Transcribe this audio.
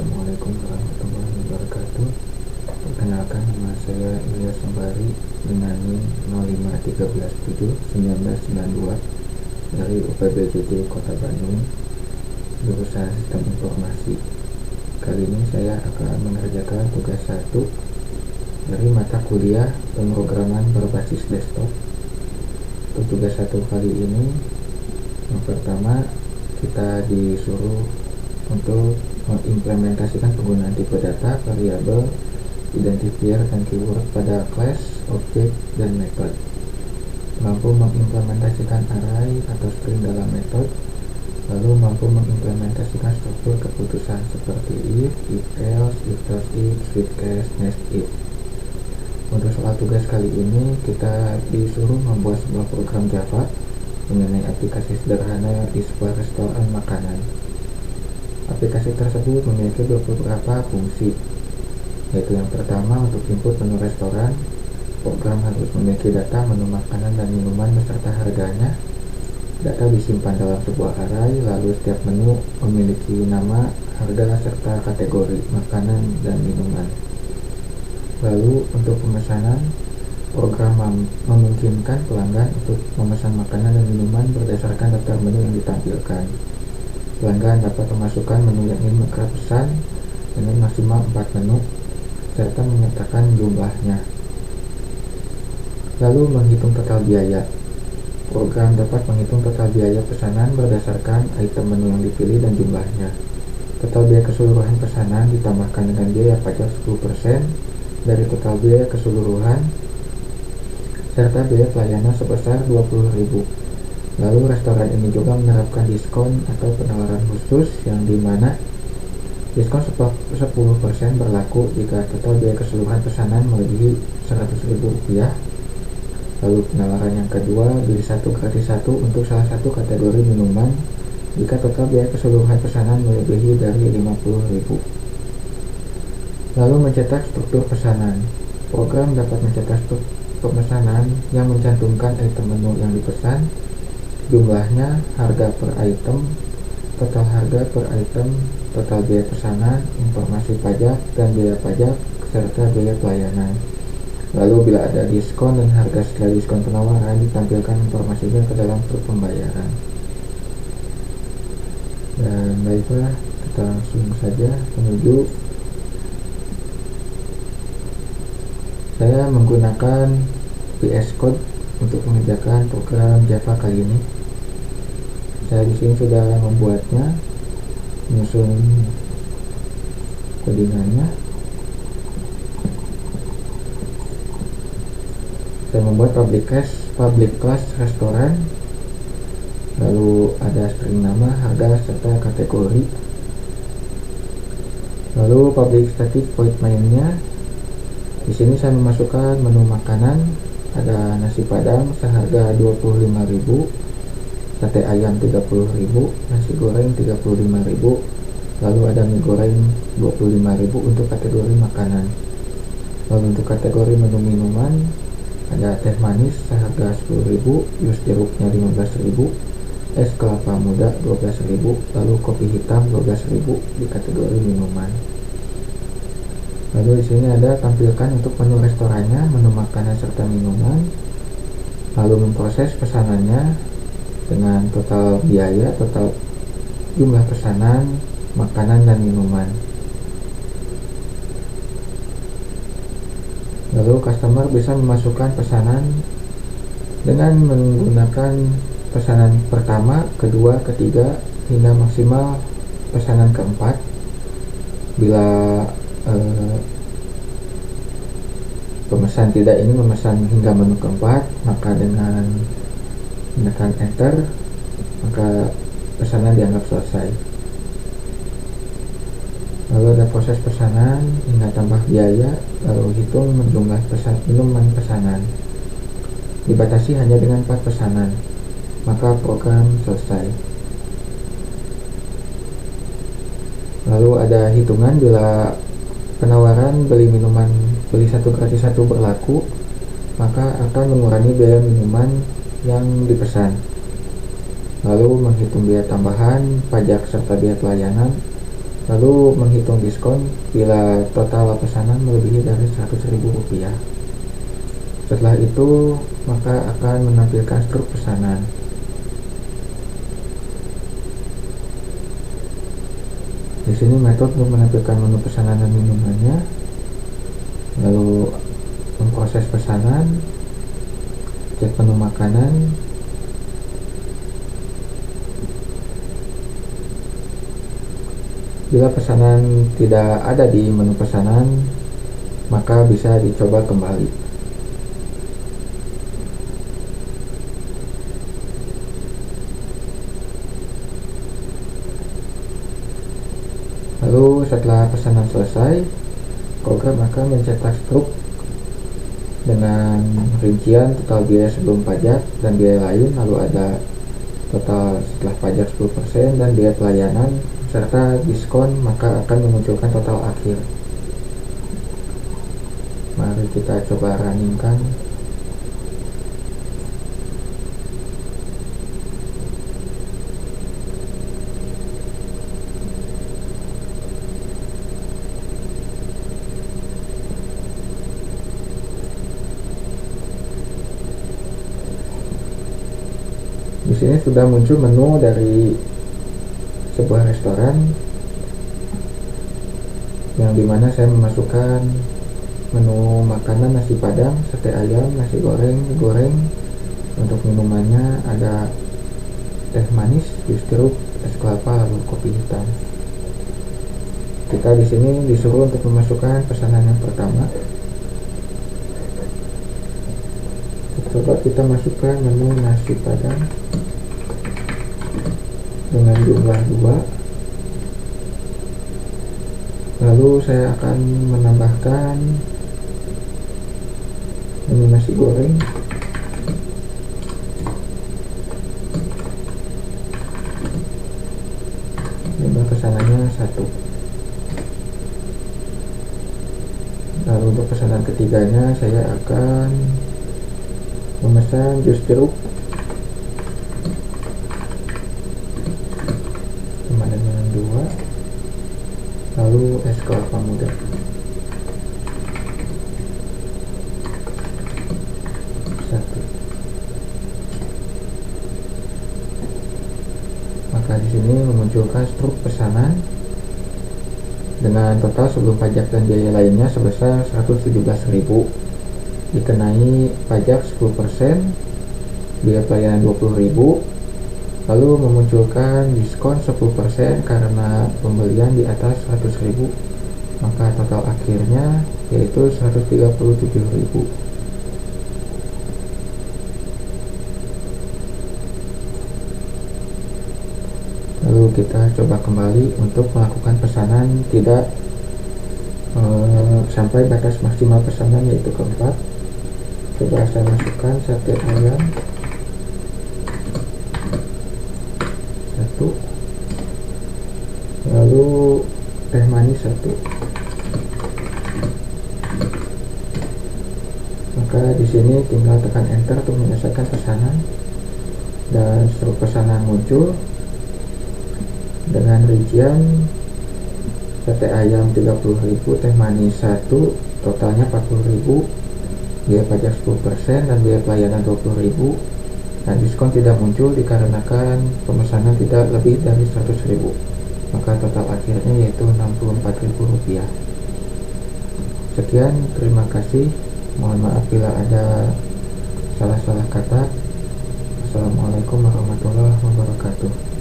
Assalamualaikum warahmatullahi wabarakatuh. Perkenalkan, nama saya Ilyas Sembari dengan NIM 051371992 dari UPBJJ Kota Bandung, jurusan Sistem Informasi. Kali ini saya akan mengerjakan tugas 1 dari mata kuliah pemrograman berbasis desktop. Untuk tugas 1 kali ini, yang pertama kita disuruh untuk mengimplementasikan penggunaan tipe data, variabel, identifier, dan keyword pada class, objek, dan method. Mampu mengimplementasikan array atau string dalam method, lalu mampu mengimplementasikan struktur keputusan seperti if else, if switch case, nest if. Untuk soal tugas kali ini, kita disuruh membuat sebuah program Java mengenai aplikasi sederhana di sebuah restoran makanan. Aplikasi tersebut memiliki beberapa fungsi, yaitu yang pertama, untuk input menu restoran. Program harus memiliki data menu makanan dan minuman beserta harganya. Data disimpan dalam sebuah array, lalu setiap menu memiliki nama, harga, serta kategori makanan dan minuman. Lalu untuk pemesanan, program memungkinkan pelanggan untuk memesan makanan dan minuman berdasarkan daftar menu yang ditampilkan. Pelanggan dapat memasukkan menu yang ingin mereka pesan dengan maksimal 4 menu, serta menyertakan jumlahnya. Lalu menghitung total biaya. Program dapat menghitung total biaya pesanan berdasarkan item menu yang dipilih dan jumlahnya. Total biaya keseluruhan pesanan ditambahkan dengan biaya pajak 10% dari total biaya keseluruhan, serta biaya pelayanan sebesar 20.000. Lalu restoran ini juga menerapkan diskon atau penawaran khusus yang dimana diskon 10% berlaku jika total biaya keseluruhan pesanan melebihi Rp100.000. Lalu penawaran yang kedua, beli 1 gratis 1 untuk salah satu kategori minuman jika total biaya keseluruhan pesanan melebihi dari Rp50.000. Lalu mencetak struktur pesanan. Program dapat mencetak struktur pemesanan yang mencantumkan item menu yang dipesan, jumlahnya, harga per item, total harga per item, total biaya pesanan, informasi pajak dan biaya pajak, serta biaya pelayanan. Lalu bila ada diskon dan harga setelah diskon penawaran, ditampilkan informasinya ke dalam struk pembayaran. Dan baiklah, kita langsung saja menuju. Saya menggunakan VS Code untuk mengerjakan program Java kali ini. Saya di sini sudah membuatnya, menyusun codingannya. Saya membuat public class restoran, lalu ada string nama, harga, serta kategori. Lalu public static void mainnya. Di sini saya memasukkan menu makanan, ada nasi padang seharga 25.000, sate ayam 30.000, nasi goreng 35.000, lalu ada mie goreng 25.000 untuk kategori makanan. Lalu untuk kategori menu minuman, ada teh manis seharga 10.000, jus jeruknya 15.000, es kelapa muda 12.000, lalu kopi hitam 12.000 di kategori minuman. Lalu di sini ada tampilkan untuk menu restorannya, menu makanan serta minuman. Lalu memproses pesanannya dengan total biaya, total jumlah pesanan, makanan dan minuman. Lalu customer bisa memasukkan pesanan dengan menggunakan pesanan pertama, kedua, ketiga, hingga maksimal pesanan keempat. Bila pemesan tidak ingin memesan hingga menu keempat, maka dengan menekan enter, maka pesanan dianggap selesai. Lalu ada proses pesanan hingga tambah biaya, lalu hitung jumlah minuman pesanan. Dibatasi hanya dengan 4 pesanan, maka program selesai. Lalu ada hitungan bila penawaran beli 1 gratis 1 berlaku, maka akan mengurangi biaya minuman yang dipesan. Lalu menghitung biaya tambahan, pajak serta biaya pelayanan, lalu menghitung diskon bila total pesanan melebihi dari Rp100.000. Setelah itu maka akan menampilkan struk pesanan. Di sini metode untuk menampilkan menu pesanan dan minumannya, lalu memproses pesanan, cek menu makanan, bila pesanan tidak ada di menu pesanan maka bisa dicoba kembali. Lalu setelah pesanan selesai, program akan mencetak struk dengan rincian total biaya sebelum pajak dan biaya lain, lalu ada total setelah pajak 10% dan biaya pelayanan serta diskon, maka akan memunculkan total akhir. Mari kita coba runningkan. Di sini sudah muncul menu dari sebuah restoran yang dimana saya memasukkan menu makanan nasi padang, sate ayam, nasi goreng, mie goreng. Untuk minumannya ada teh manis, jus jeruk, es kelapa, lalu kopi hitam. Kita di sini disuruh untuk memasukkan pesanan yang pertama. Coba kita masukkan menu nasi padang dengan jumlah 2. Lalu saya akan menambahkan menu nasi goreng, jumlah pesanannya 1. Lalu untuk pesanan ketiganya saya akan memesan jus jeruk sama dengan 2, lalu es kelapa muda. Maka di sini memunculkan struk pesanan dengan total sebelum pajak dan biaya lainnya sebesar Rp117.000, dikenai pajak 10%, biaya pelayanan Rp20.000, lalu memunculkan diskon 10% karena pembelian di atas Rp100.000, maka total akhirnya yaitu Rp137.000. Lalu kita coba kembali untuk melakukan pesanan tidak sampai batas maksimal pesanan, yaitu keempat. Coba saya masukkan sate ayam 1, lalu teh manis 1. Maka di sini tinggal tekan enter untuk menyelesaikan pesanan dan struk pesanan muncul dengan rincian sate ayam 30.000, teh manis 1, totalnya 40.000, biaya pajak 10% dan biaya pelayanan 20.000. Nah, diskon tidak muncul dikarenakan pemesanan tidak lebih dari 100.000, maka total akhirnya yaitu Rp64.000. Sekian, terima kasih. Mohon maaf bila ada salah-salah kata. Assalamualaikum warahmatullahi wabarakatuh.